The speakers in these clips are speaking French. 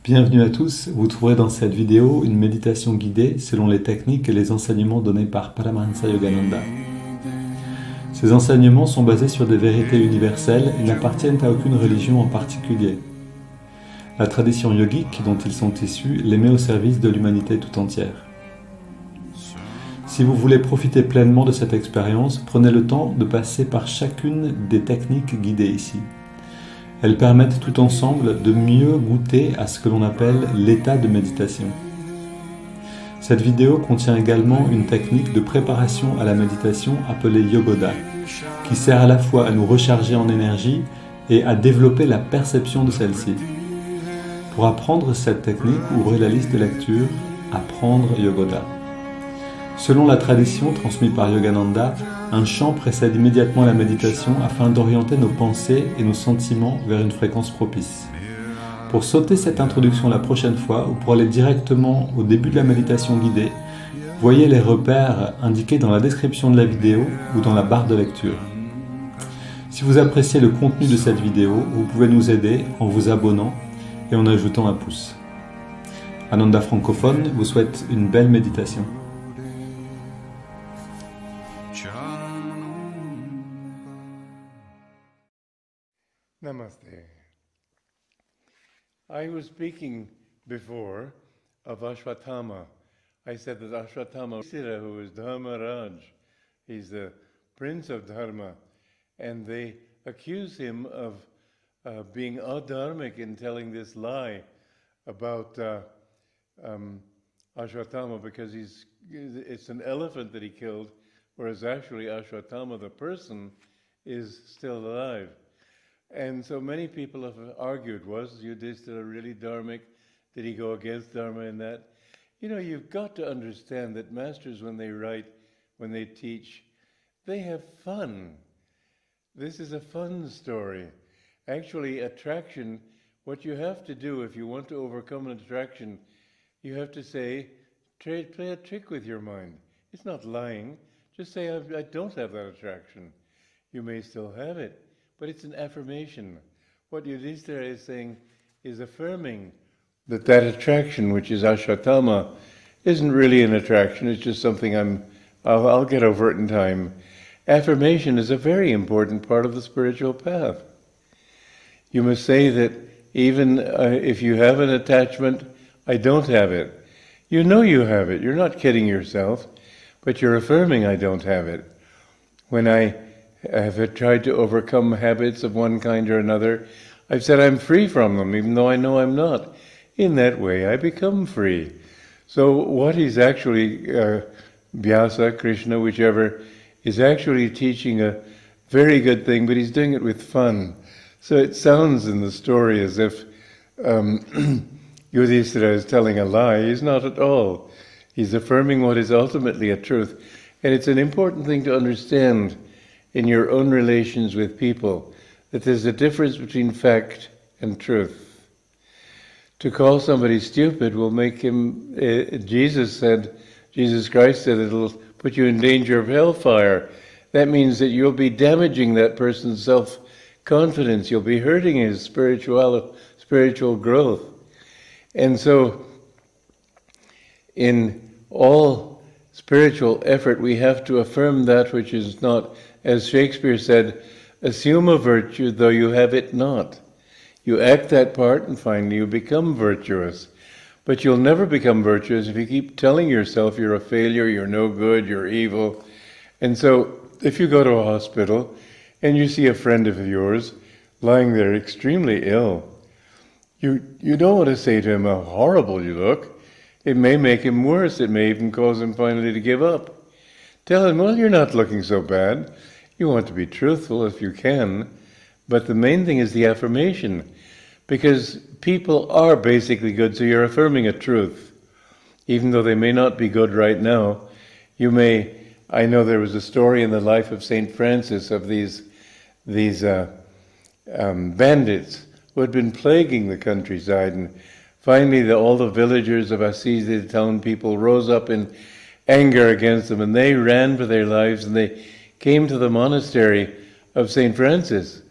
Bienvenue à tous, vous trouverez dans cette vidéo une méditation guidée selon les techniques et les enseignements donnés par Paramahansa Yogananda. Ces enseignements sont basés sur des vérités universelles et n'appartiennent à aucune religion en particulier. La tradition yogique dont ils sont issus les met au service de l'humanité tout entière. Si vous voulez profiter pleinement de cette expérience, prenez le temps de passer par chacune des techniques guidées ici. Elles permettent tout ensemble de mieux goûter à ce que l'on appelle l'état de méditation. Cette vidéo contient également une technique de préparation à la méditation appelée Yogoda, qui sert à la fois à nous recharger en énergie et à développer la perception de celle-ci. Pour apprendre cette technique, ouvrez la liste de lecture « Apprendre Yogoda ». Selon la tradition transmise par Yogananda, un chant précède immédiatement la méditation afin d'orienter nos pensées et nos sentiments vers une fréquence propice. Pour sauter cette introduction la prochaine fois ou pour aller directement au début de la méditation guidée, voyez les repères indiqués dans la description de la vidéo ou dans la barre de lecture. Si vous appréciez le contenu de cette vidéo, vous pouvez nous aider en vous abonnant et en ajoutant un pouce. Ananda francophone vous souhaite une belle méditation. Namaste. I was speaking before of Ashwatthama. I said that Ashwatthama, who is Dharmaraj, he's the prince of Dharma, and they accuse him of being adharmic in telling this lie about Ashwatthama because it's an elephant that he killed, whereas actually Ashwatthama, the person, is still alive. And so many people have argued, was Yudhishthira really dharmic? Did he go against Dharma in that? You know, you've got to understand that masters, when they write, when they teach, they have fun. This is a fun story. Actually, attraction, what you have to do if you want to overcome an attraction, you have to say, play a trick with your mind. It's not lying. Just say, I don't have that attraction. You may still have it. But it's an affirmation. What Yudhishthira is saying is affirming that that attraction, which is Ashwatthama, isn't really an attraction. It's just something I'll get over it in time. Affirmation is a very important part of the spiritual path. You must say that even if you have an attachment, I don't have it. You know you have it. You're not kidding yourself, but you're affirming I don't have it. When I have tried to overcome habits of one kind or another, I've said I'm free from them, even though I know I'm not. In that way, I become free. So what he's actually, Vyasa, Krishna, whichever, is actually teaching a very good thing, but he's doing it with fun. So it sounds in the story as if Yudhishthira is telling a lie. He's not at all. He's affirming what is ultimately a truth. And it's an important thing to understand in your own relations with people, that there's a difference between fact and truth. To call somebody stupid will make him, Jesus Christ said, it'll put you in danger of hellfire. That means that you'll be damaging that person's self-confidence. You'll be hurting his spiritual growth. And so, in all spiritual effort, we have to affirm that which is not. As Shakespeare said, assume a virtue though you have it not. You act that part and finally you become virtuous. But you'll never become virtuous if you keep telling yourself you're a failure, you're no good, you're evil. And so if you go to a hospital and you see a friend of yours lying there extremely ill, you don't want to say to him how horrible you look. It may make him worse. It may even cause him finally to give up. Tell him, well, you're not looking so bad. You want to be truthful if you can, but the main thing is the affirmation, because people are basically good, so you're affirming a truth. Even though they may not be good right now, I know there was a story in the life of St. Francis of these bandits who had been plaguing the countryside, and finally all the villagers of Assisi, the town people, rose up in anger against them, and they ran for their lives, and they came to the monastery of St. Francis.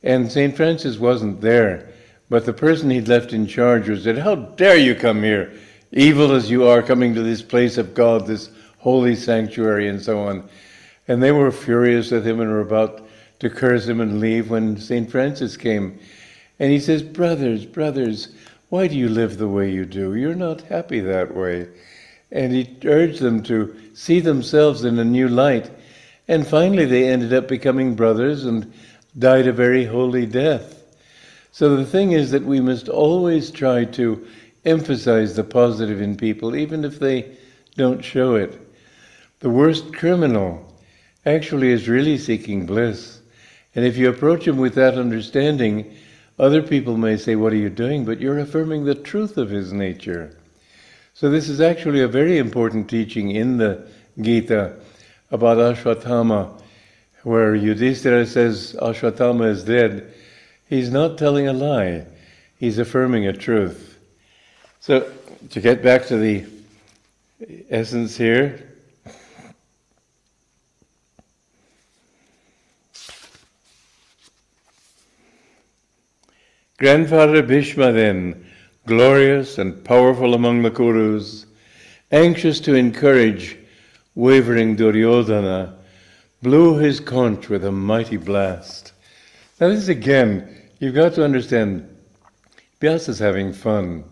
And St. Francis wasn't there, But the person he'd left in charge was said, "How dare you come here, evil as you are, coming to this place of God, this holy sanctuary," and so on. And they were furious with him and were about to curse him and leave when St. Francis came. And he says, brothers, brothers, why do you live the way you do? You're not happy that way. And he urged them to see themselves in a new light. And finally they ended up becoming brothers and died a very holy death. So the thing is that we must always try to emphasize the positive in people, even if they don't show it. The worst criminal actually is really seeking bliss. And if you approach him with that understanding, other people may say, "What are you doing?" But you're affirming the truth of his nature. So this is actually a very important teaching in the Gita about Ashwatthama, where Yudhishthira says Ashwatthama is dead. He's not telling a lie. He's affirming a truth. So to get back to the essence here, Grandfather Bhishma then, glorious and powerful among the Kurus, anxious to encourage wavering Duryodhana, blew his conch with a mighty blast. Now this again, you've got to understand, Vyasa's having fun,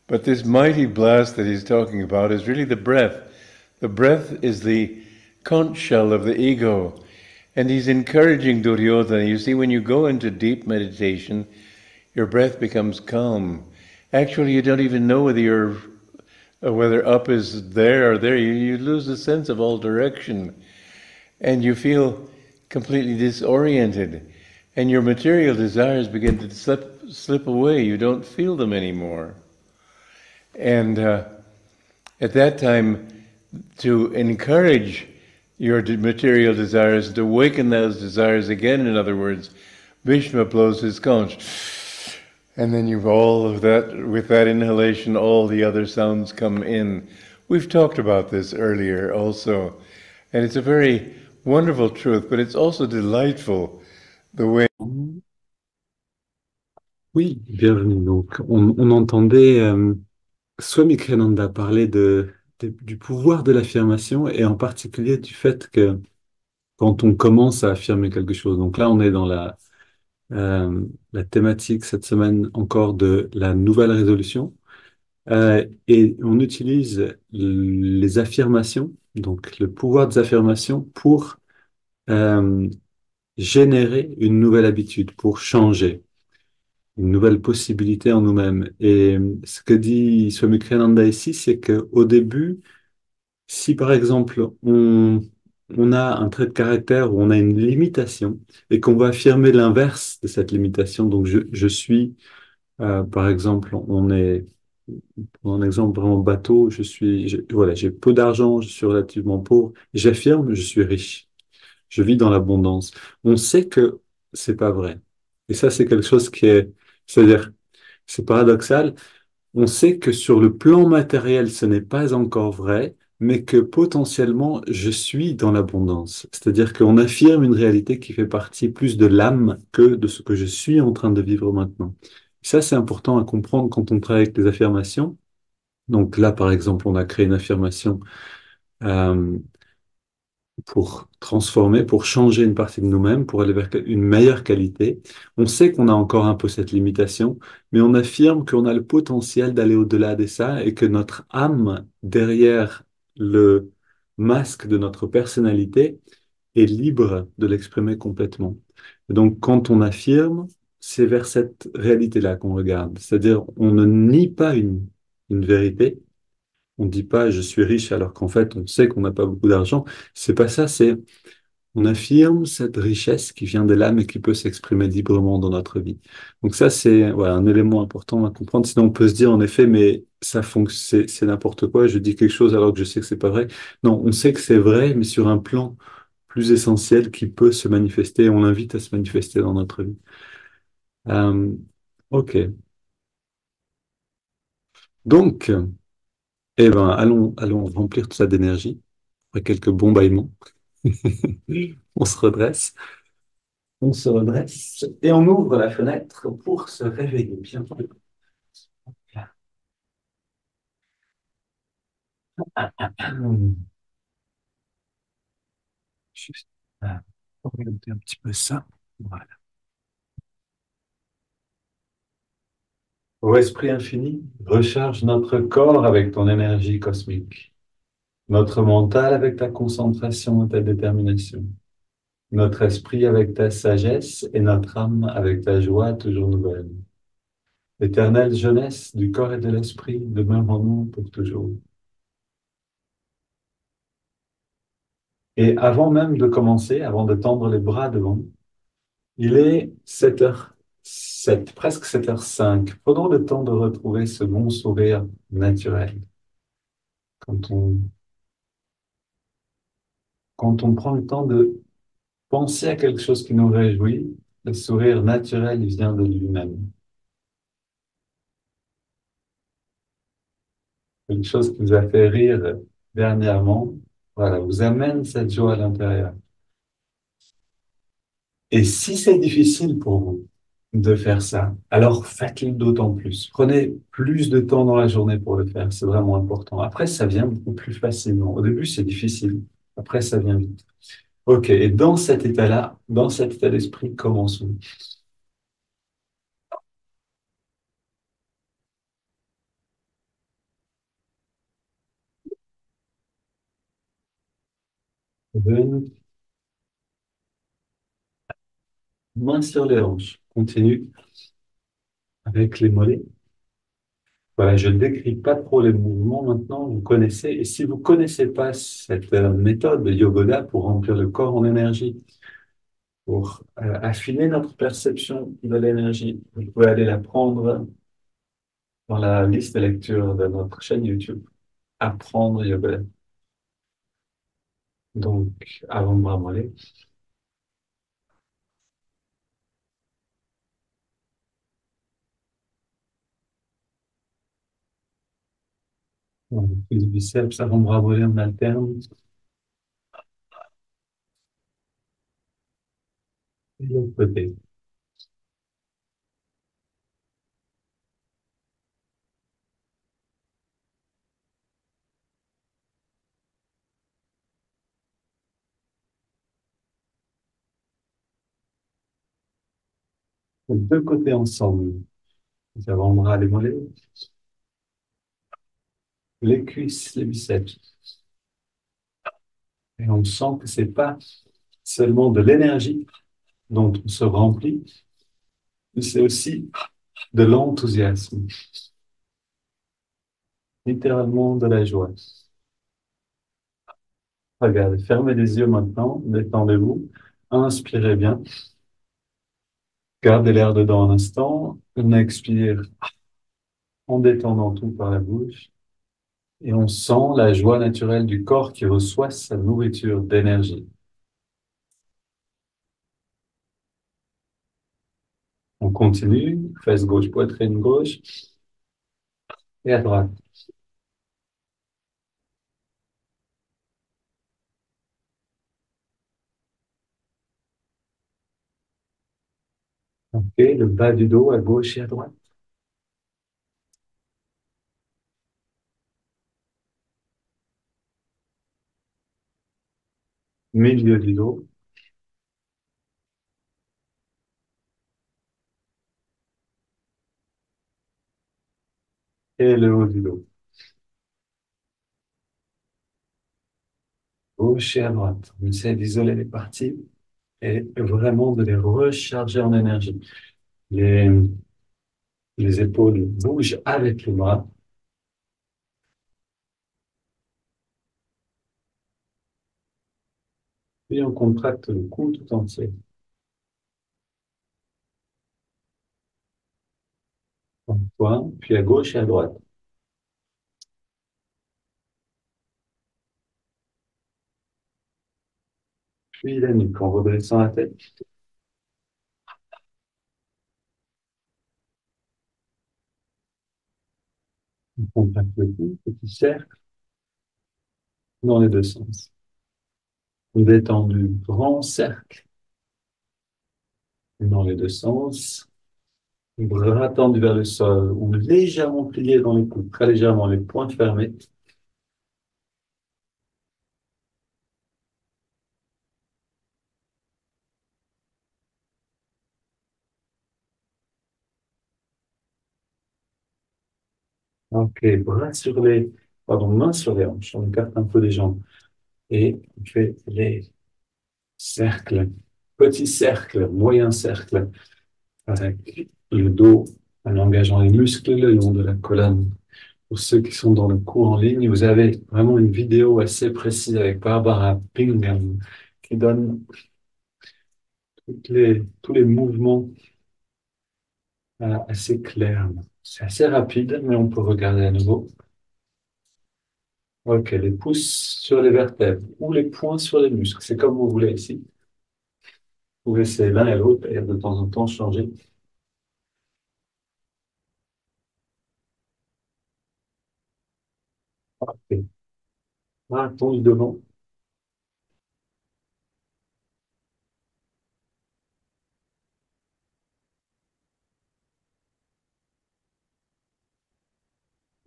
but this mighty blast that he's talking about is really the breath. The breath is the conch shell of the ego, and he's encouraging Duryodhana. You see, when you go into deep meditation, your breath becomes calm. Actually, you don't even know whether up is there or there. You lose the sense of all direction, and you feel completely disoriented, and your material desires begin to slip away. You don't feel them anymore. And at that time, to encourage your material desires, to awaken those desires again, in other words, Bhishma blows his conch. And then you've all of that, with that inhalation, all the other sounds come in. We've talked about this earlier also. And it's a very wonderful truth, but it's also delightful, the way... Oui, bienvenue. Donc, on entendait Swami Kriyananda parler du pouvoir de l'affirmation et en particulier du fait que quand on commence à affirmer quelque chose, donc là on est dans la thématique cette semaine encore de la nouvelle résolution, et on utilise les affirmations, donc le pouvoir des affirmations pour euh, générer une nouvelle habitude, pour changer, une nouvelle possibilité en nous-mêmes. Et ce que dit Swami Kriyananda ici, c'est qu'au début, si par exemple on a un trait de caractère où on a une limitation et qu'on va affirmer l'inverse de cette limitation, donc je suis, par exemple, pour un exemple vraiment bateau, voilà, j'ai peu d'argent, je suis relativement pauvre, j'affirme, je suis riche, je vis dans l'abondance. On sait que c'est pas vrai. Et ça, c'est quelque chose c'est-à-dire, c'est paradoxal. On sait que sur le plan matériel, ce n'est pas encore vrai, mais que potentiellement, je suis dans l'abondance. C'est-à-dire qu'on affirme une réalité qui fait partie plus de l'âme que de ce que je suis en train de vivre maintenant. Ça, c'est important à comprendre quand on travaille avec les affirmations. Donc là, par exemple, on a créé une affirmation euh, pour transformer, pour changer une partie de nous-mêmes, pour aller vers une meilleure qualité. On sait qu'on a encore un peu cette limitation, mais on affirme qu'on a le potentiel d'aller au-delà de ça et que notre âme, derrière le masque de notre personnalité, est libre de l'exprimer complètement. Et donc, quand on affirme, c'est vers cette réalité-là qu'on regarde. C'est-à-dire, on ne nie pas une vérité, on ne dit pas je suis riche alors qu'en fait on sait qu'on n'a pas beaucoup d'argent. C'est pas ça, c'est on affirme cette richesse qui vient de l'âme et qui peut s'exprimer librement dans notre vie. Donc ça c'est voilà, un élément important à comprendre. Sinon on peut se dire en effet mais c'est n'importe quoi. Je dis quelque chose alors que je sais que c'est pas vrai. Non, on sait que c'est vrai, mais sur un plan plus essentiel qui peut se manifester. On l'invite à se manifester dans notre vie. Euh, ok. Donc, eh ben, allons remplir tout ça d'énergie après quelques bons bâillements. On se redresse. On se redresse et on ouvre la fenêtre pour se réveiller. Bien. Juste orienter un petit peu ça. Voilà. Ô Esprit infini, recharge notre corps avec ton énergie cosmique, notre mental avec ta concentration et ta détermination, notre esprit avec ta sagesse et notre âme avec ta joie toujours nouvelle. Éternelle jeunesse du corps et de l'esprit, demeure en nous pour toujours. Et avant même de commencer, avant de tendre les bras devant, il est 7h07, presque 7h05. Prenons le temps de retrouver ce bon sourire naturel. Quand on, quand on prend le temps de penser à quelque chose qui nous réjouit, le sourire naturel vient de lui-même. Quelque chose qui vous a fait rire dernièrement, voilà, vous amène cette joie à l'intérieur. Et si c'est difficile pour vous de faire ça, alors faites-le d'autant plus. Prenez plus de temps dans la journée pour le faire, c'est vraiment important. Après, ça vient beaucoup plus facilement. Au début, c'est difficile. Après, ça vient vite. Ok, et dans cet état-là, dans cet état d'esprit, commençons. Venez, main sur les hanches. Continue avec les mollets. Voilà, je ne décris pas trop les mouvements maintenant, vous connaissez. Et si vous ne connaissez pas cette méthode de yoga pour remplir le corps en énergie, pour affiner notre perception de l'énergie, vous pouvez aller la prendre dans la liste de lecture de notre chaîne YouTube, Apprendre Yoga. Donc, avant de bras mollets, on fait du biceps, avant bras mollets, on alterne. Et l'autre côté. Les deux côtés ensemble. Les avant-bras, les mollets, les cuisses, les biceps. Et on sent que c'est pas seulement de l'énergie dont on se remplit, mais c'est aussi de l'enthousiasme, littéralement de la joie. Regardez, fermez les yeux maintenant, détendez-vous, inspirez bien, gardez l'air dedans un instant, on expire en détendant tout par la bouche, et on sent la joie naturelle du corps qui reçoit sa nourriture d'énergie. On continue, fesse gauche, poitrine gauche, et à droite. Ok, le bas du dos à gauche et à droite. Milieu du dos et le haut du dos. Gauche et à droite. On essaie d'isoler les parties et vraiment de les recharger en énergie. Les, les épaules bougent avec les bras. Puis on contracte le cou tout entier. Un point, puis à gauche et à droite. Puis la nuque en redressant la tête. On contracte le cou, petit cercle dans les deux sens. Détendu, grand cercle. dans les deux sens. Bras tendus vers le sol ou légèrement pliés dans les coudes, très légèrement, les poings fermés. Ok, mains sur les hanches. On écarte un peu les jambes et on fait les cercles, petits cercles, moyens cercles, avec le dos en engageant les muscles le long de la colonne. Pour ceux qui sont dans le cours en ligne, vous avez vraiment une vidéo assez précise avec Barbara Pingham qui donne tous les mouvements assez clairs. C'est assez rapide, mais on peut regarder à nouveau. Ok, les pouces sur les vertèbres ou les poings sur les muscles. C'est comme vous voulez ici. Vous pouvez essayer l'un et l'autre et de temps en temps changer. Parfait. Bras tendus devant.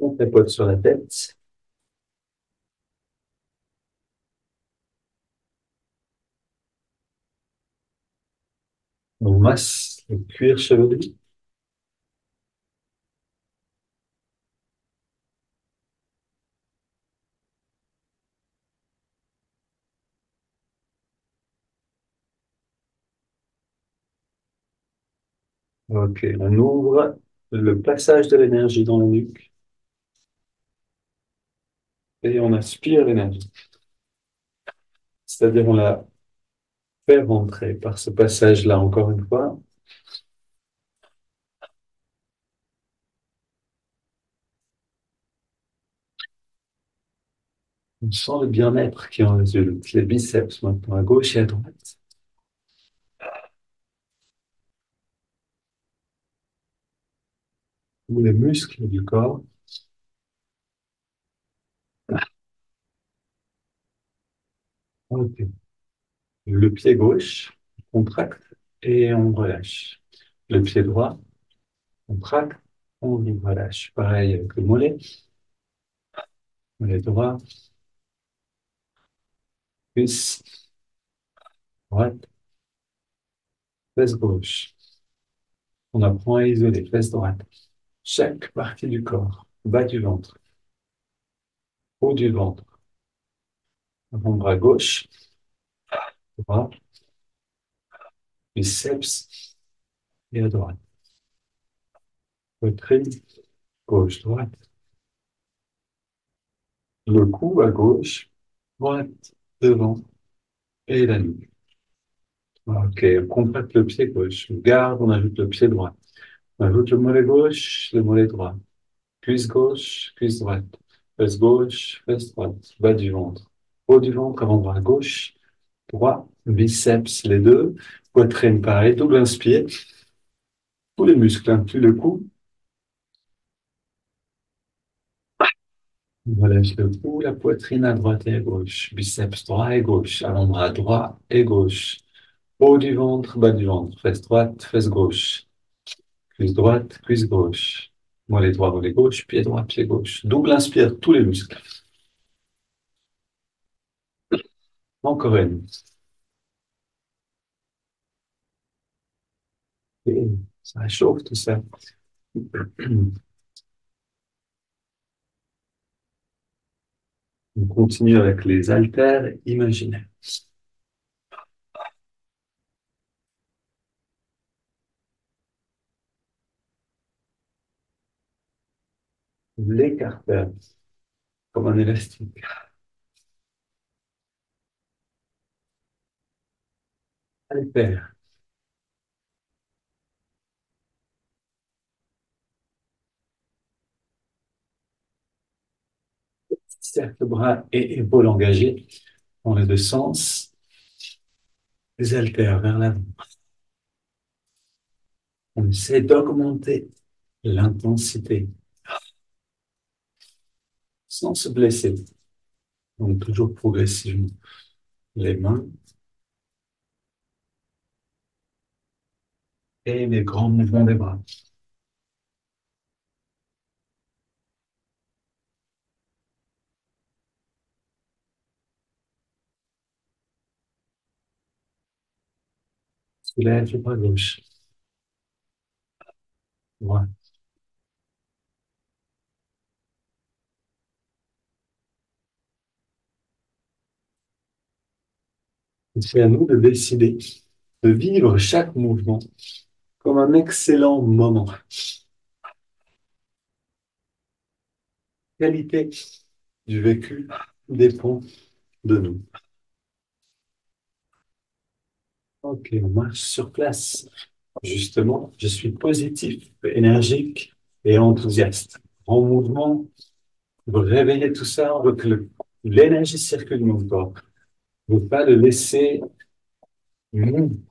On tapote sur la tête. On masse le cuir chevelu. Ok, on ouvre le passage de l'énergie dans la nuque et on aspire l'énergie. C'est-à-dire on la fait rentrer par ce passage-là encore une fois. On sent le bien-être qui en résulte. Les biceps maintenant à gauche et à droite. Ou les muscles du corps. Ok. Le pied gauche, on contracte et on relâche. Le pied droit, on contracte, on relâche. Pareil avec le mollet droit, cuisse droite, fesse gauche. On apprend à isoler fesse droite. Chaque partie du corps, bas du ventre, haut du ventre, avant-bras gauche, droit, biceps et à droite. Poitrine, gauche, droite. Le cou à gauche, droite, devant et la nuque. Ok, on contracte le pied gauche. On garde, on ajoute le pied droit. On ajoute le mollet gauche, le mollet droit. Cuisse gauche, cuisse droite. Fesse gauche, fesse droite. Bas du ventre. Haut du ventre, avant-bras gauche, droit. Biceps, les deux. Poitrine, pareil. Double inspire. Tous les muscles inclus le cou. On relâche le cou, la poitrine à droite et à gauche. Biceps droit et gauche. Avant-bras droit et gauche. Haut du ventre, bas du ventre. Fesse droite, fesse gauche. Cuisse droite, cuisse gauche. Mollet droit, mollet gauche. Pied droit, pied gauche. Double inspire tous les muscles. Encore une. Et ça chauffe tout ça. On continue avec les haltères imaginaires. L'écarteur, comme un élastique. Haltère. Cercle bras et épaules engagées dans les deux sens. Les haltères vers l'avant. On essaie d'augmenter l'intensité sans se blesser. Donc toujours progressivement. Les mains, et les grands mouvements des bras. Soulève les bras gauche. Voilà. C'est à nous de décider de vivre chaque mouvement comme un excellent moment. La qualité du vécu dépend de nous. Ok, on marche sur place. Justement, je suis positif, énergique et enthousiaste. En mouvement, vous réveillez tout ça, on veut que l'énergie circule dans le corps. On ne veut pas le laisser mou,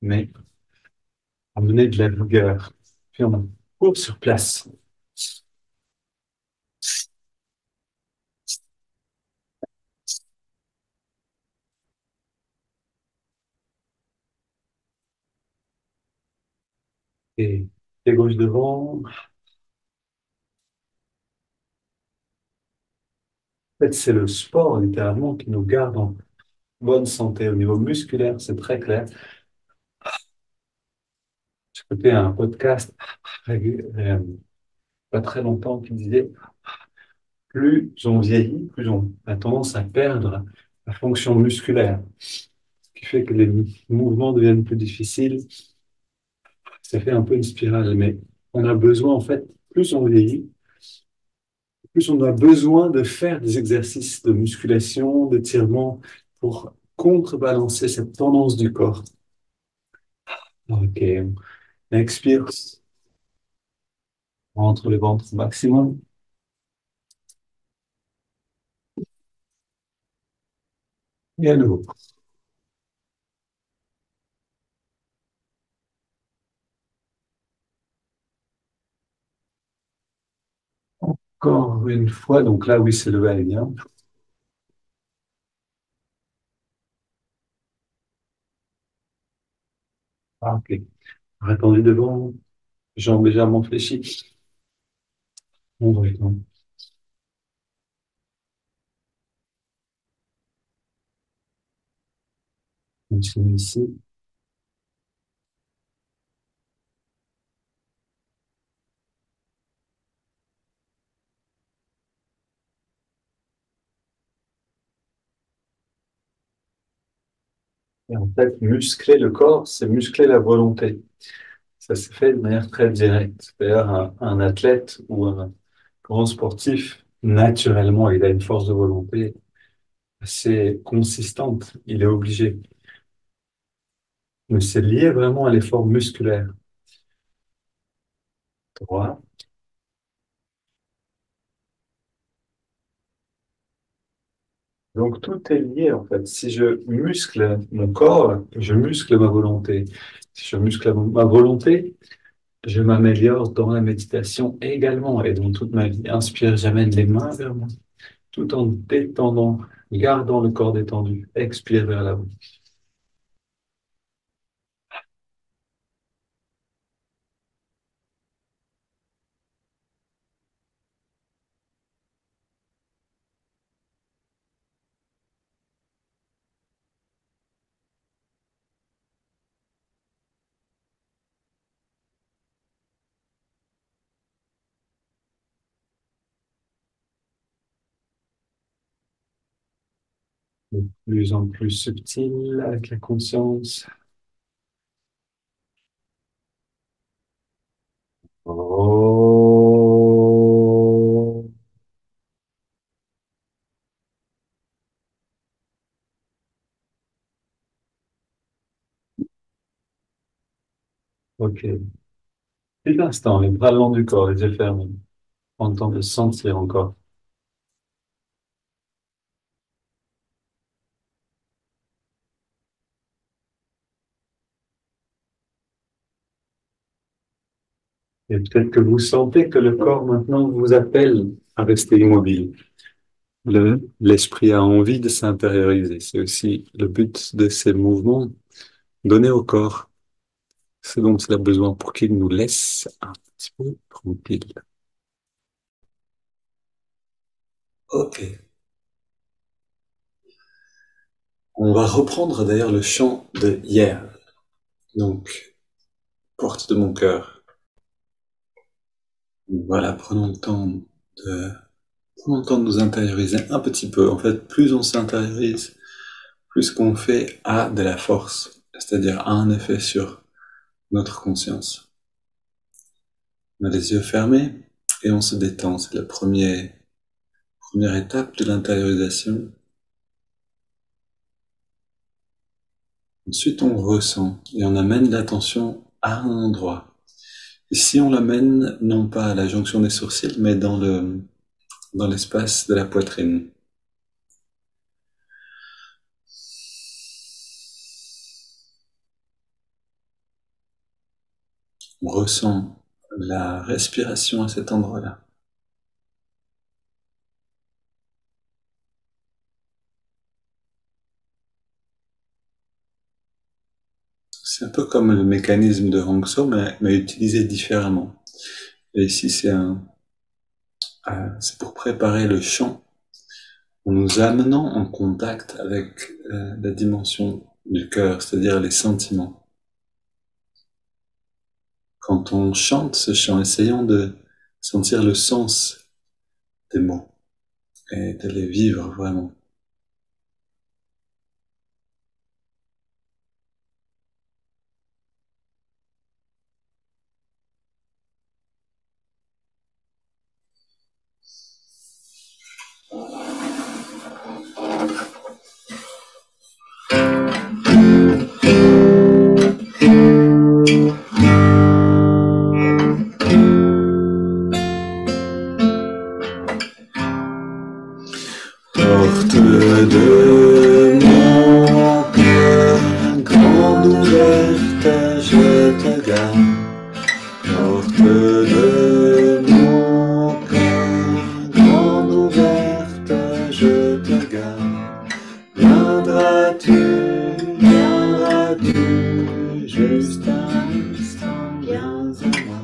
mais amener de la vigueur. Puis on court sur place. Et pied gauche devant. En fait, c'est le sport, littéralement, qui nous garde en bonne santé. Au niveau musculaire, c'est très clair. J'ai écouté un podcast pas très longtemps qui disait plus on vieillit, plus on a tendance à perdre la fonction musculaire, ce qui fait que les mouvements deviennent plus difficiles. Ça fait un peu une spirale, mais on a besoin, en fait, plus on vieillit, plus on a besoin de faire des exercices de musculation, d'étirement pour contrebalancer cette tendance du corps. Ok, on expire, entre le ventre au maximum. Et à nouveau. Encore une fois, donc là, oui, c'est le va-et-vient. Ah, ok. Rétendu devant, jambes légèrement fléchies. On va étendre. Continue ici. Et en fait, muscler le corps, c'est muscler la volonté. Ça se fait de manière très directe. D'ailleurs, un athlète ou un grand sportif, naturellement, il a une force de volonté assez consistante. Il est obligé. Mais c'est lié vraiment à l'effort musculaire. Droit. Donc tout est lié en fait. Si je muscle mon corps, je muscle ma volonté. Si je muscle ma volonté, je m'améliore dans la méditation également et dans toute ma vie. Inspire, j'amène les mains vers moi, tout en détendant, gardant le corps détendu. Expire vers l'avant. De plus en plus subtil avec la conscience. Oh. Ok. Petit instant, les bras le long du corps, les yeux fermés. Prends le temps de sentir encore. Et peut-être que vous sentez que le corps maintenant vous appelle à rester immobile. L'esprit a envie de s'intérioriser. C'est aussi le but de ces mouvements, donner au corps ce dont il a besoin pour qu'il nous laisse un petit peu tranquille. Ok. On va reprendre d'ailleurs le chant de hier. Donc, porte de mon cœur. Voilà, de, prenons le temps de nous intérioriser un petit peu. En fait, plus on s'intériorise, plus ce qu'on fait a de la force, c'est-à-dire a un effet sur notre conscience. On a les yeux fermés et on se détend. C'est la première étape de l'intériorisation. Ensuite, on ressent et on amène l'attention à un endroit. Ici, on l'amène non pas à la jonction des sourcils, mais dans l'espace de la poitrine. On ressent la respiration à cet endroit-là. C'est un peu comme le mécanisme de Hangso, mais utilisé différemment. Et ici, c'est pour préparer le chant, en nous amenant en contact avec la dimension du cœur, c'est-à-dire les sentiments. Quand on chante ce chant, essayons de sentir le sens des mots et de les vivre vraiment. Porte de mon cœur, grande ouverte, je te garde. Porte de mon cœur, grande ouverte, je te garde. Viendras-tu, juste un instant, viens à moi.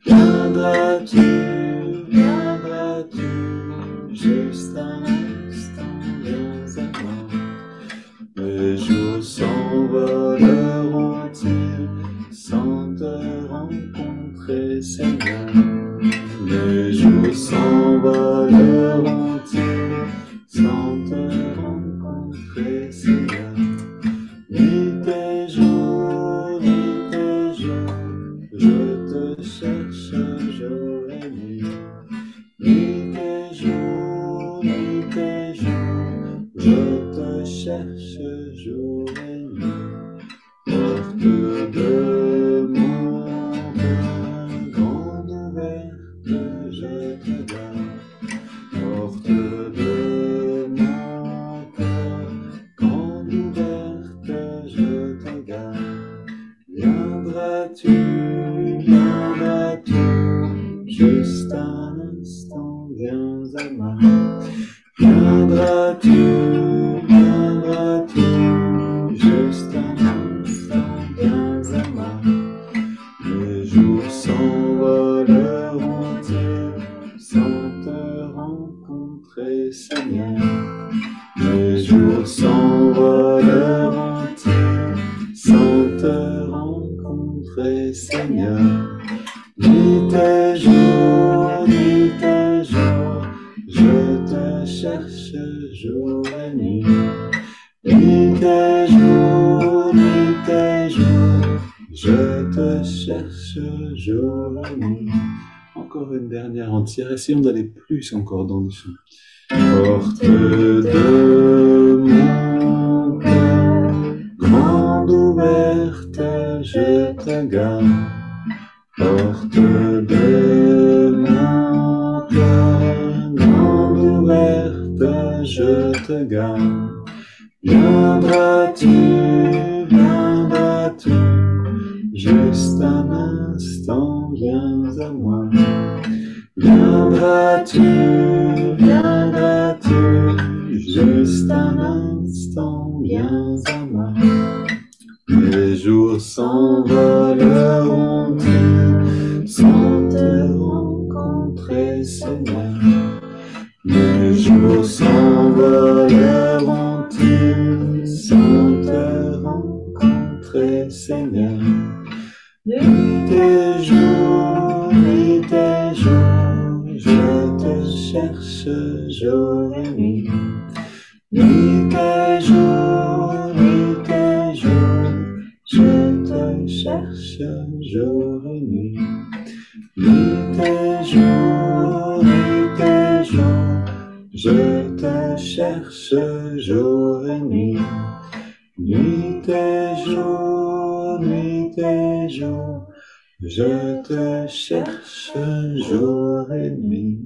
Viendras-tu, juste un instant, viens à moi. Les jours s'envoleront-ils sans te rencontrer, Seigneur? Les jours s'envoleront-ils sans te rencontrer, Seigneur? Ni tes jours, je te cherche jour et nuit. Ni tes jours, je te cherche jour et nuit. Porte de mon cœur, grande ouverte, je te garde. Porte de mon cœur, grande ouverte, je te garde. Viendras-tu, juste un instant, viens à moi. Viendras-tu, juste un instant, viens à moi. Les jours s'envoleront-ils sans te rencontrer, Seigneur? Les jours s'envoleront-ils sans te rencontrer, Seigneur? Ni tes jours, je te cherche jour et nuit. Ni tes jours, je te cherche jour et nuit. Encore une dernière entière, essayons d'aller plus encore dans le chant. Porte de mon cœur, grande ouverte, je te garde. Porte de mon cœur, grande ouverte, je te garde. Viendras-tu, juste un instant, viens à moi. Viendras-tu, juste un instant, viens à moi. Les jours jours s'envoleront-ils sans te rencontrer, Seigneur? Les jours s'envoleront-ils sans te rencontrer, Seigneur? Nuit et jour, je te cherche jour et nuit. Nuit et jour, je te cherche jour et nuit. Nuit et jour, je te cherche jour et nuit. Nuit et jour, je te cherche jour et nuit.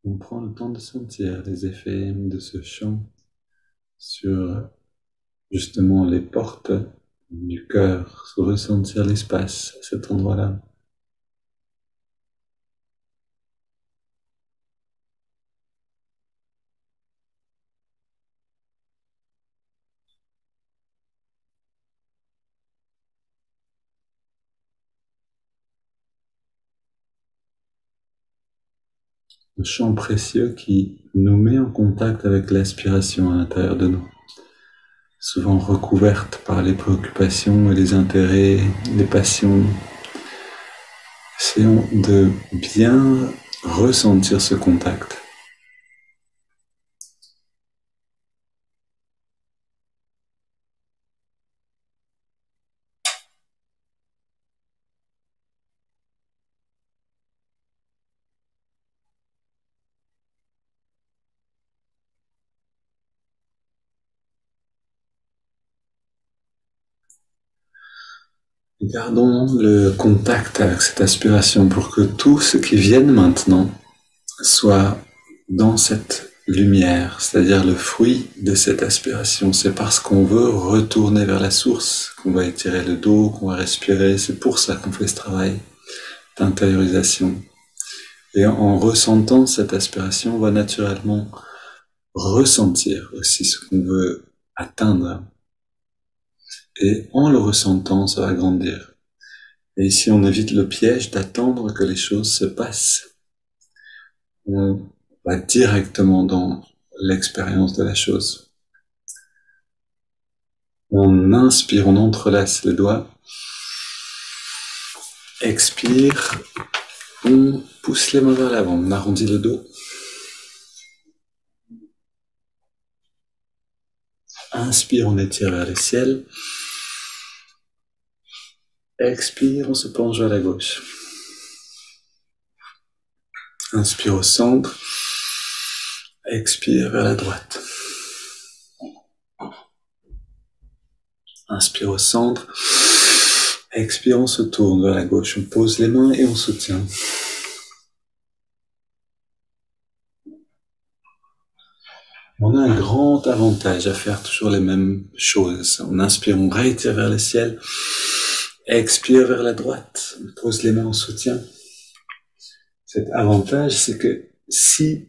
On prend le temps de sentir les effets de ce chant sur justement les portes du cœur, sur ressentir l'espace à cet endroit-là. Un chant précieux qui nous met en contact avec l'aspiration à l'intérieur de nous, souvent recouverte par les préoccupations et les intérêts, les passions. Essayons de bien ressentir ce contact. Gardons le contact avec cette aspiration pour que tout ce qui vienne maintenant soit dans cette lumière, c'est-à-dire le fruit de cette aspiration. C'est parce qu'on veut retourner vers la source qu'on va étirer le dos, qu'on va respirer. C'est pour ça qu'on fait ce travail d'intériorisation. Et en ressentant cette aspiration, on va naturellement ressentir aussi ce qu'on veut atteindre. Et en le ressentant, ça va grandir. Et ici, on évite le piège d'attendre que les choses se passent. On va directement dans l'expérience de la chose. On inspire, on entrelace les doigts. Expire, on pousse les mains vers l'avant, on arrondit le dos. Inspire, on étire vers le ciel. Expire, on se penche vers la gauche. Inspire au centre. Expire vers la droite. Inspire au centre. Expire, on se tourne vers la gauche. On pose les mains et on soutient. On a un grand avantage à faire toujours les mêmes choses. On inspire, on rétire vers le ciel. Expire vers la droite. On pose les mains en soutien. Cet avantage, c'est que si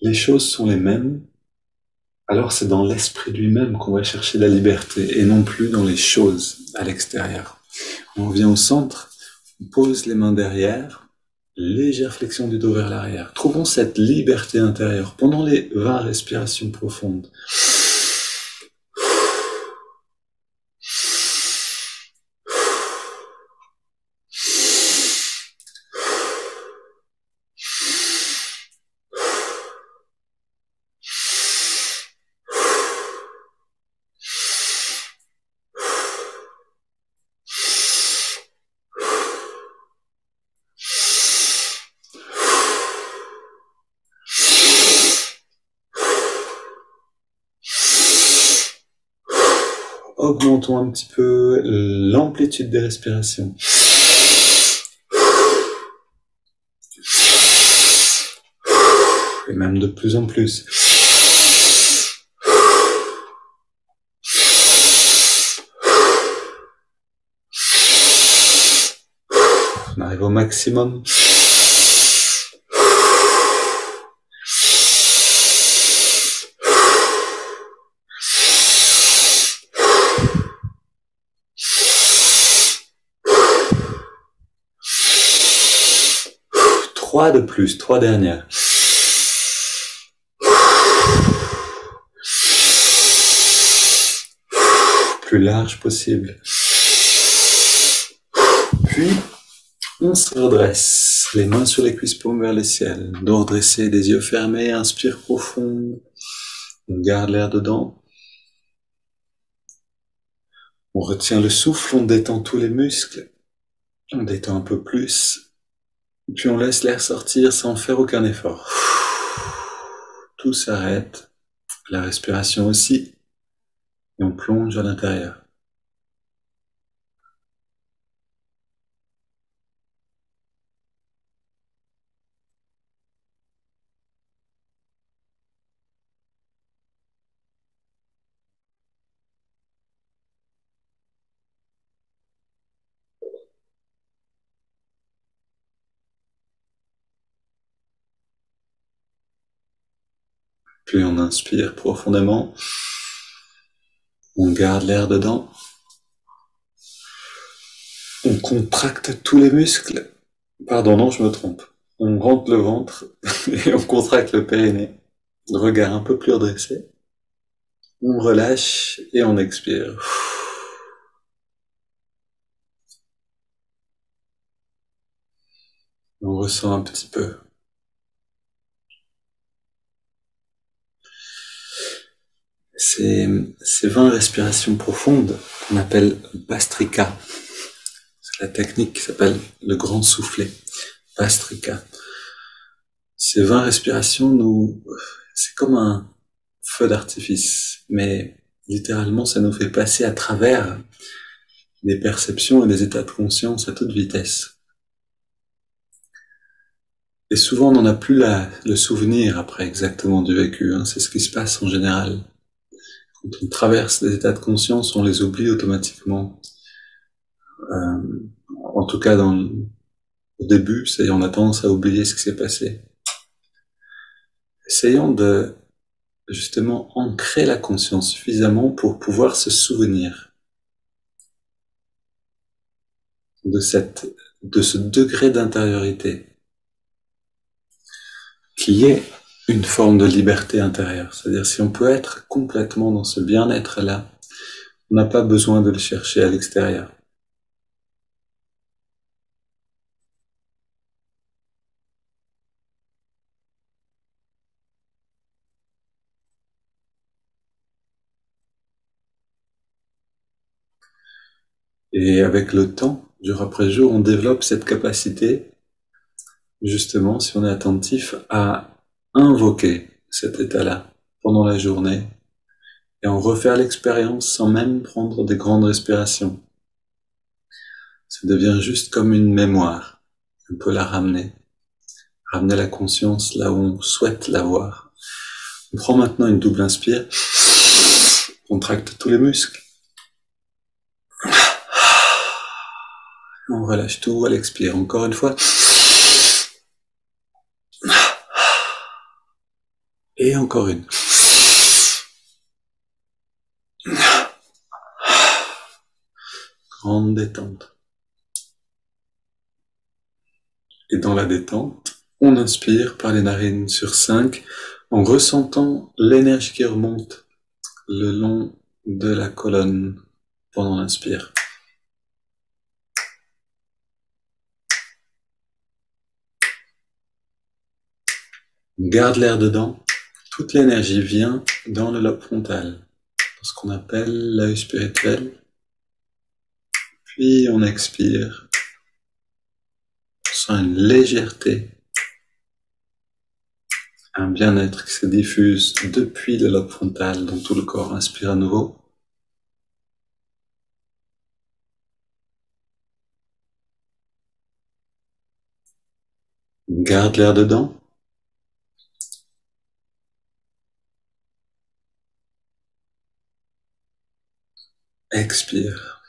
les choses sont les mêmes, alors c'est dans l'esprit lui-même qu'on va chercher la liberté et non plus dans les choses à l'extérieur. On revient au centre, on pose les mains derrière, légère flexion du dos vers l'arrière. Trouvons cette liberté intérieure pendant les 20 respirations profondes. augmentons un petit peu l'amplitude des respirations. Et même de plus en plus. On arrive au maximum. Trois de plus, trois dernières. Plus large possible. Puis, on se redresse, les mains sur les cuisses, paumes vers le ciel. Dos redressé, les yeux fermés, inspire profond. On garde l'air dedans. On retient le souffle, on détend tous les muscles. On détend un peu plus. Puis on laisse l'air sortir sans faire aucun effort. Tout s'arrête. La respiration aussi. Et on plonge à l'intérieur. Puis on inspire profondément. On garde l'air dedans. On contracte tous les muscles. Pardon, non, je me trompe. On rentre le ventre et on contracte le périnée. Le regard un peu plus redressé. On relâche et on expire. On ressent un petit peu. Ces 20 respirations profondes qu'on appelle Bhastrika. C'est la technique qui s'appelle le grand soufflet. Bhastrika. Ces 20 respirations, c'est comme un feu d'artifice, mais littéralement ça nous fait passer à travers des perceptions et des états de conscience à toute vitesse. Et souvent on n'en a plus le souvenir après exactement du vécu, hein. C'est ce qui se passe en général. Quand on traverse des états de conscience, on les oublie automatiquement. En tout cas, au début, c'est-à-dire on a tendance à oublier ce qui s'est passé. Essayons de justement ancrer la conscience suffisamment pour pouvoir se souvenir de ce degré d'intériorité qui est une forme de liberté intérieure. C'est-à-dire si on peut être complètement dans ce bien-être-là, on n'a pas besoin de le chercher à l'extérieur. Et avec le temps, jour après jour, on développe cette capacité, justement, si on est attentif, à invoquer cet état-là pendant la journée et en refaire l'expérience sans même prendre des grandes respirations. Ça devient juste comme une mémoire. On peut la ramener la conscience là où on souhaite l'avoir. On prend maintenant une double inspire, on contracte tous les muscles. On relâche tout à l'expire. Encore une fois. Et encore une. Grande détente. Et dans la détente, on inspire par les narines sur 5 en ressentant l'énergie qui remonte le long de la colonne pendant l'inspire. On garde l'air dedans. Toute l'énergie vient dans le lobe frontal, ce qu'on appelle l'œil spirituel. Puis on expire. On sent une légèreté, un bien-être qui se diffuse depuis le lobe frontal dans tout le corps. Inspire à nouveau. Garde l'air dedans. Expire.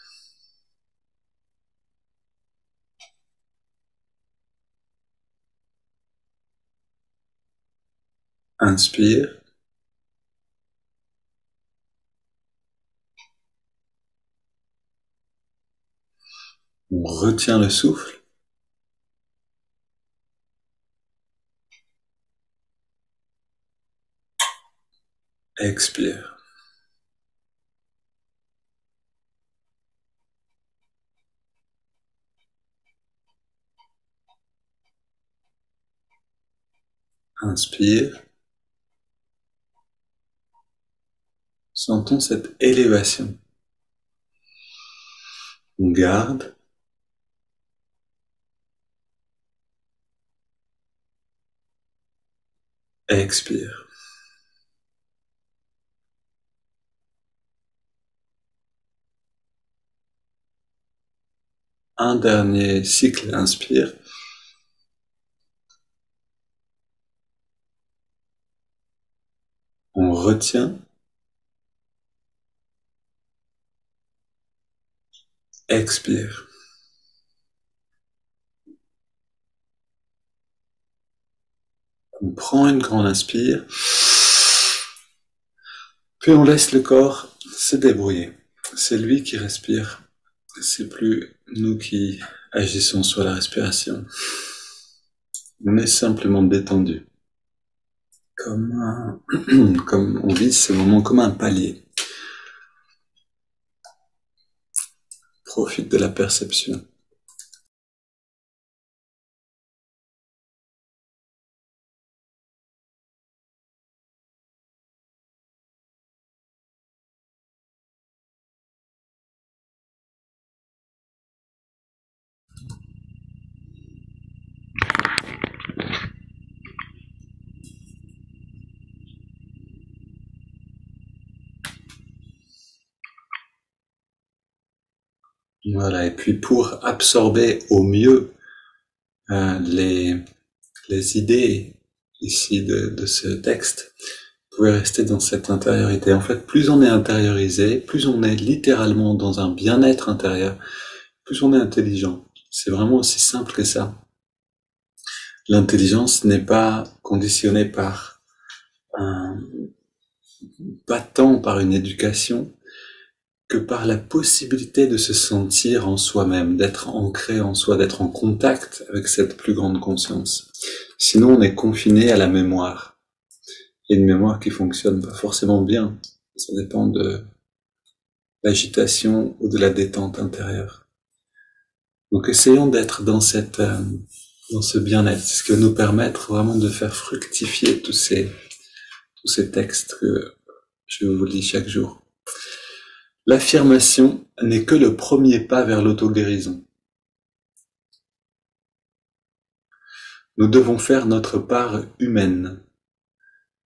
Inspire. On retient le souffle. Expire. Inspire. Sentons cette élévation. On garde. Expire. Un dernier cycle, inspire. On retient. Expire. On prend une grande inspire. Puis on laisse le corps se débrouiller. C'est lui qui respire. C'est plus nous qui agissons sur la respiration. On est simplement détendu. Comme on vit ces moments comme un palier. Profite de la perception. Voilà, et puis pour absorber au mieux les idées ici de ce texte, vous pouvez rester dans cette intériorité. En fait, plus on est intériorisé, plus on est littéralement dans un bien-être intérieur, plus on est intelligent. C'est vraiment aussi simple que ça. L'intelligence n'est pas conditionnée pas tant par une éducation, que par la possibilité de se sentir en soi-même, d'être ancré en soi, d'être en contact avec cette plus grande conscience. Sinon, on est confiné à la mémoire. Et une mémoire qui fonctionne pas forcément bien. Ça dépend de l'agitation ou de la détente intérieure. Donc, essayons d'être dans ce bien-être. C'est ce qui va nous permettre vraiment de faire fructifier tous ces textes que je vous lis chaque jour. L'affirmation n'est que le premier pas vers l'auto-guérison. Nous devons faire notre part humaine.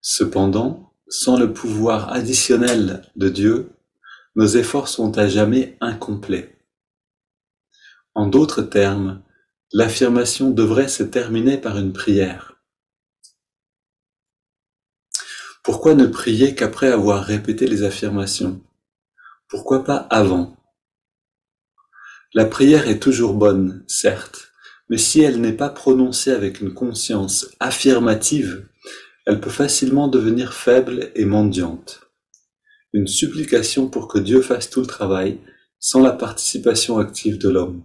Cependant, sans le pouvoir additionnel de Dieu, nos efforts sont à jamais incomplets. En d'autres termes, l'affirmation devrait se terminer par une prière. Pourquoi ne prier qu'après avoir répété les affirmations ? Pourquoi pas avant ? La prière est toujours bonne, certes, mais si elle n'est pas prononcée avec une conscience affirmative, elle peut facilement devenir faible et mendiante. Une supplication pour que Dieu fasse tout le travail, sans la participation active de l'homme.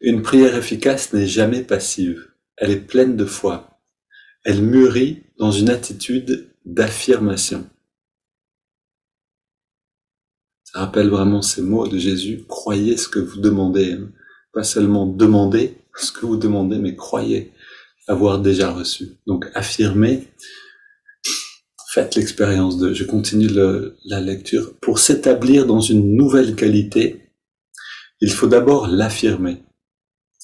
Une prière efficace n'est jamais passive, elle est pleine de foi. Elle mûrit dans une attitude d'affirmation. Ça rappelle vraiment ces mots de Jésus, croyez ce que vous demandez, hein. Pas seulement demander ce que vous demandez, mais croyez avoir déjà reçu. Donc affirmez, faites l'expérience de, je continue la lecture, pour s'établir dans une nouvelle qualité, il faut d'abord l'affirmer,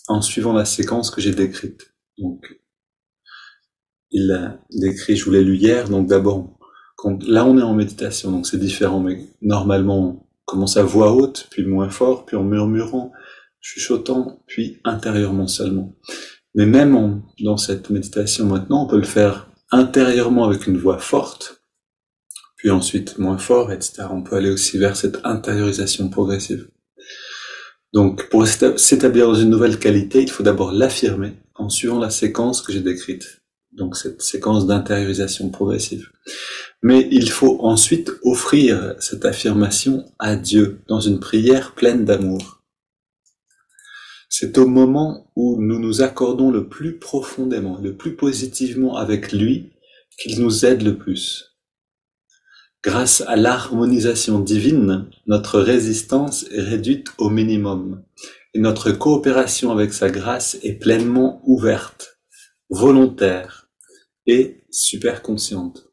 en suivant la séquence que j'ai décrite. Donc, il a décrit, je vous l'ai lu hier, donc d'abord, là on est en méditation, donc c'est différent, mais normalement on commence à voix haute, puis moins fort, puis en murmurant, chuchotant, puis intérieurement seulement. Mais même dans cette méditation maintenant, on peut le faire intérieurement avec une voix forte, puis ensuite moins fort, etc. On peut aller aussi vers cette intériorisation progressive. Donc, pour s'établir dans une nouvelle qualité, il faut d'abord l'affirmer en suivant la séquence que j'ai décrite. Donc, cette séquence d'intériorisation progressive. Mais il faut ensuite offrir cette affirmation à Dieu dans une prière pleine d'amour. C'est au moment où nous nous accordons le plus profondément, le plus positivement avec lui, qu'il nous aide le plus. Grâce à l'harmonisation divine, notre résistance est réduite au minimum et notre coopération avec sa grâce est pleinement ouverte, volontaire et super consciente.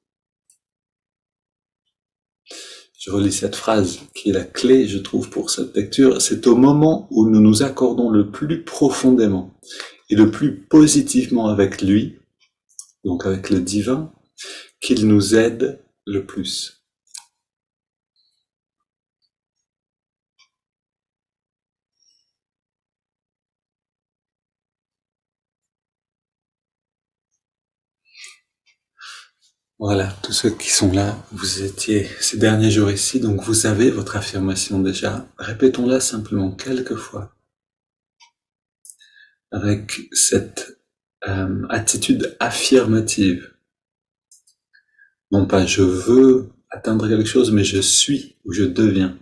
Je relis cette phrase qui est la clé, je trouve, pour cette lecture. C'est au moment où nous nous accordons le plus profondément et le plus positivement avec lui, donc avec le divin, qu'il nous aide le plus. Voilà, tous ceux qui sont là, vous étiez ces derniers jours ici, donc vous avez votre affirmation déjà. Répétons-la simplement quelques fois, avec cette attitude affirmative. Non pas je veux atteindre quelque chose, mais je suis ou je deviens.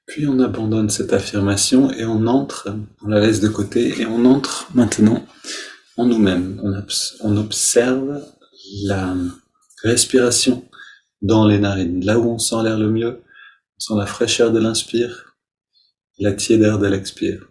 Puis on abandonne cette affirmation et on entre, on la laisse de côté et on entre maintenant en nous-mêmes. On observe la respiration dans les narines, là où on sent l'air le mieux, on sent la fraîcheur de l'inspire, la tiédeur de l'expire.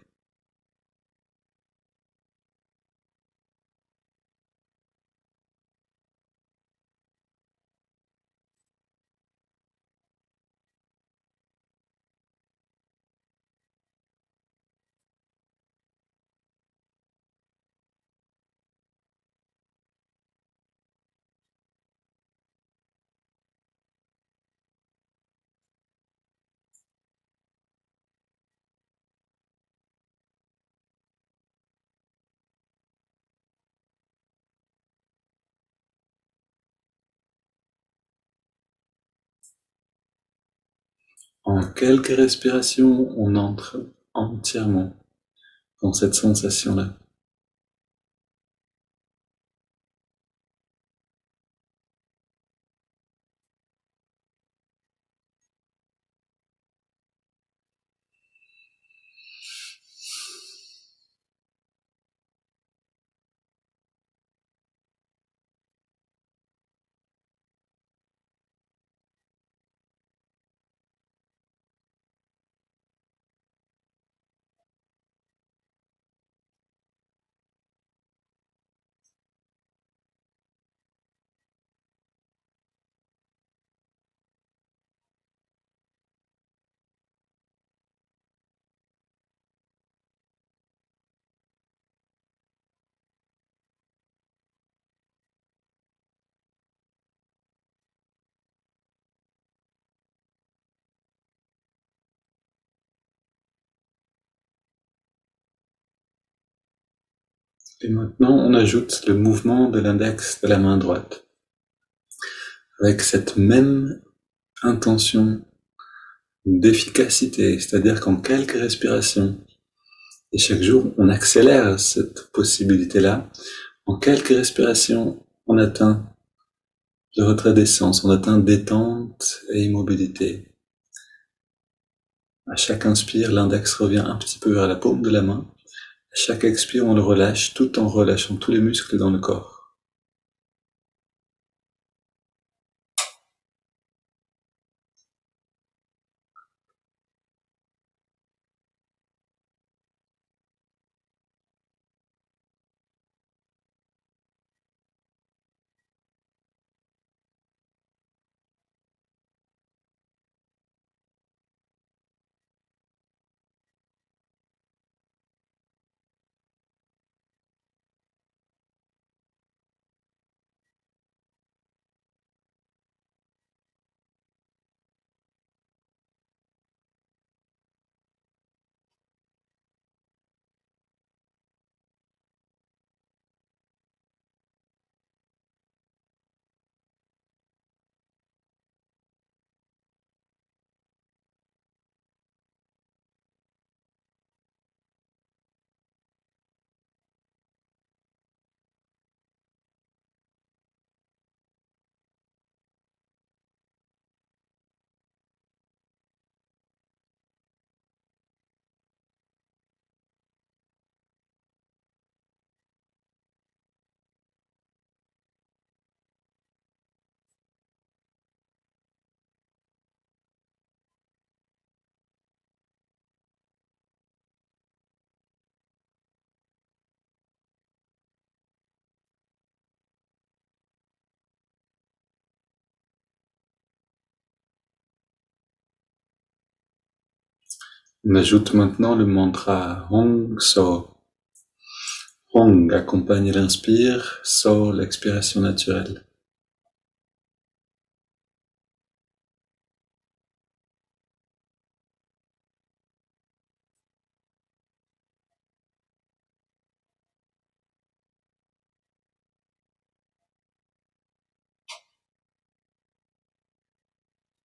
En quelques respirations, on entre entièrement dans cette sensation-là. Et maintenant, on ajoute le mouvement de l'index de la main droite, avec cette même intention d'efficacité, c'est-à-dire qu'en quelques respirations, et chaque jour, on accélère cette possibilité-là, en quelques respirations, on atteint le retrait des sens, on atteint détente et immobilité. À chaque inspire, l'index revient un petit peu vers la paume de la main. À chaque expire, on le relâche tout en relâchant tous les muscles dans le corps. On ajoute maintenant le mantra Hong So. Hong accompagne l'inspire, So l'expiration naturelle.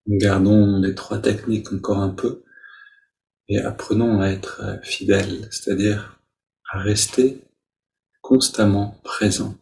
Gardons les trois techniques encore un peu et apprenons à être fidèles, c'est-à-dire à rester constamment présent.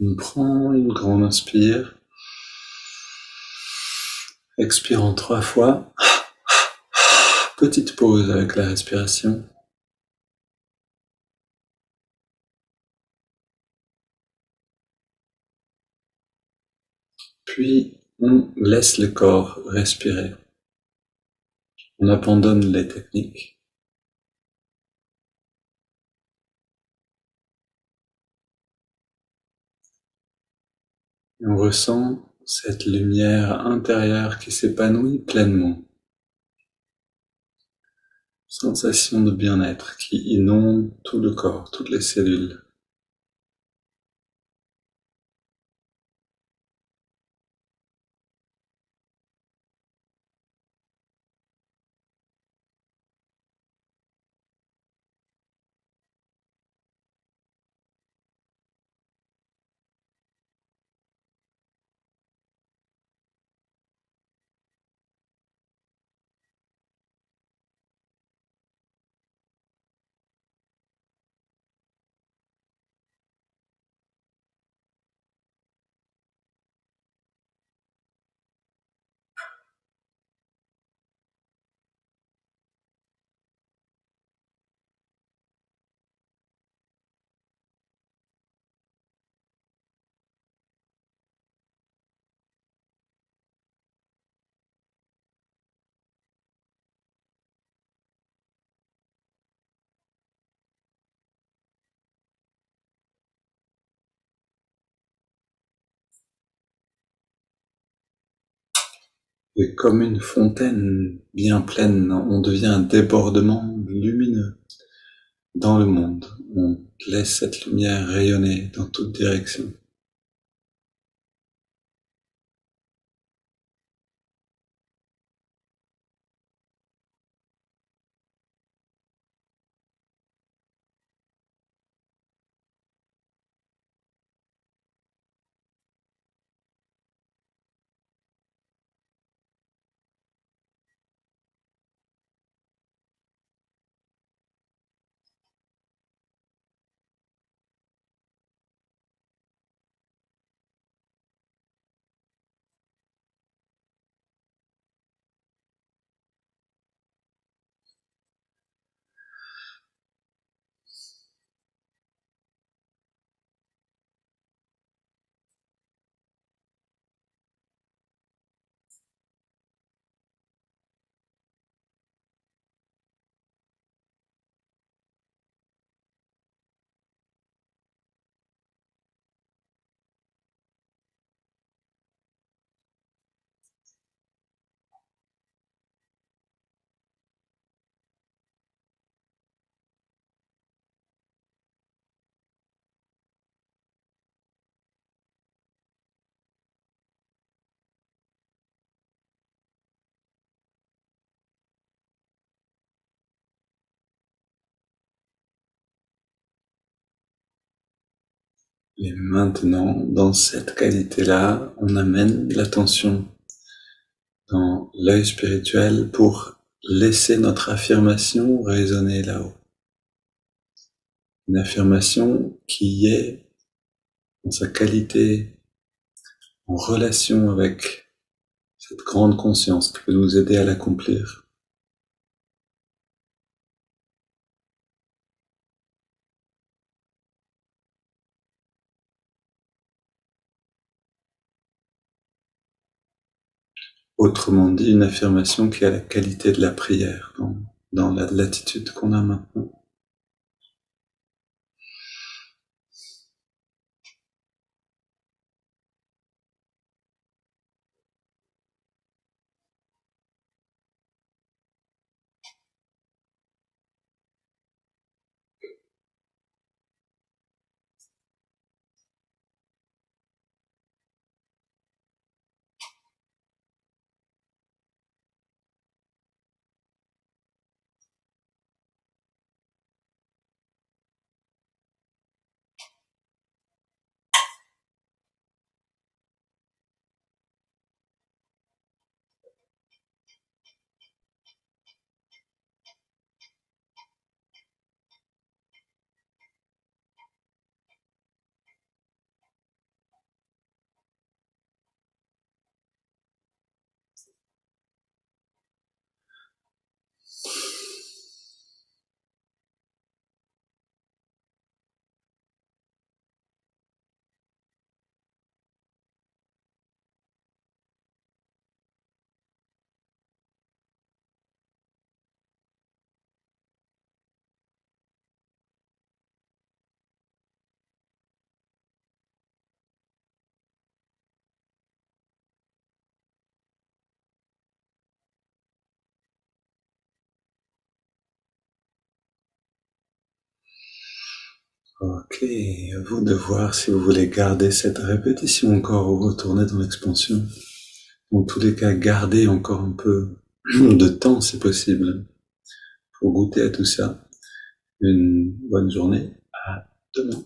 On prend une grande inspire, expirons 3 fois, petite pause avec la respiration. Puis on laisse le corps respirer. On abandonne les techniques. Et on ressent cette lumière intérieure qui s'épanouit pleinement. Sensation de bien-être qui inonde tout le corps, toutes les cellules. Et comme une fontaine bien pleine, on devient un débordement lumineux dans le monde. On laisse cette lumière rayonner dans toutes directions. Et maintenant, dans cette qualité-là, on amène l'attention dans l'œil spirituel pour laisser notre affirmation résonner là-haut. Une affirmation qui est dans sa qualité en relation avec cette grande conscience qui peut nous aider à l'accomplir. Autrement dit, une affirmation qui a la qualité de la prière dans l'attitude qu'on a maintenant. Ok, à vous de voir si vous voulez garder cette répétition encore ou retourner dans l'expansion. Dans tous les cas, gardez encore un peu de temps si possible pour goûter à tout ça. Une bonne journée, à demain.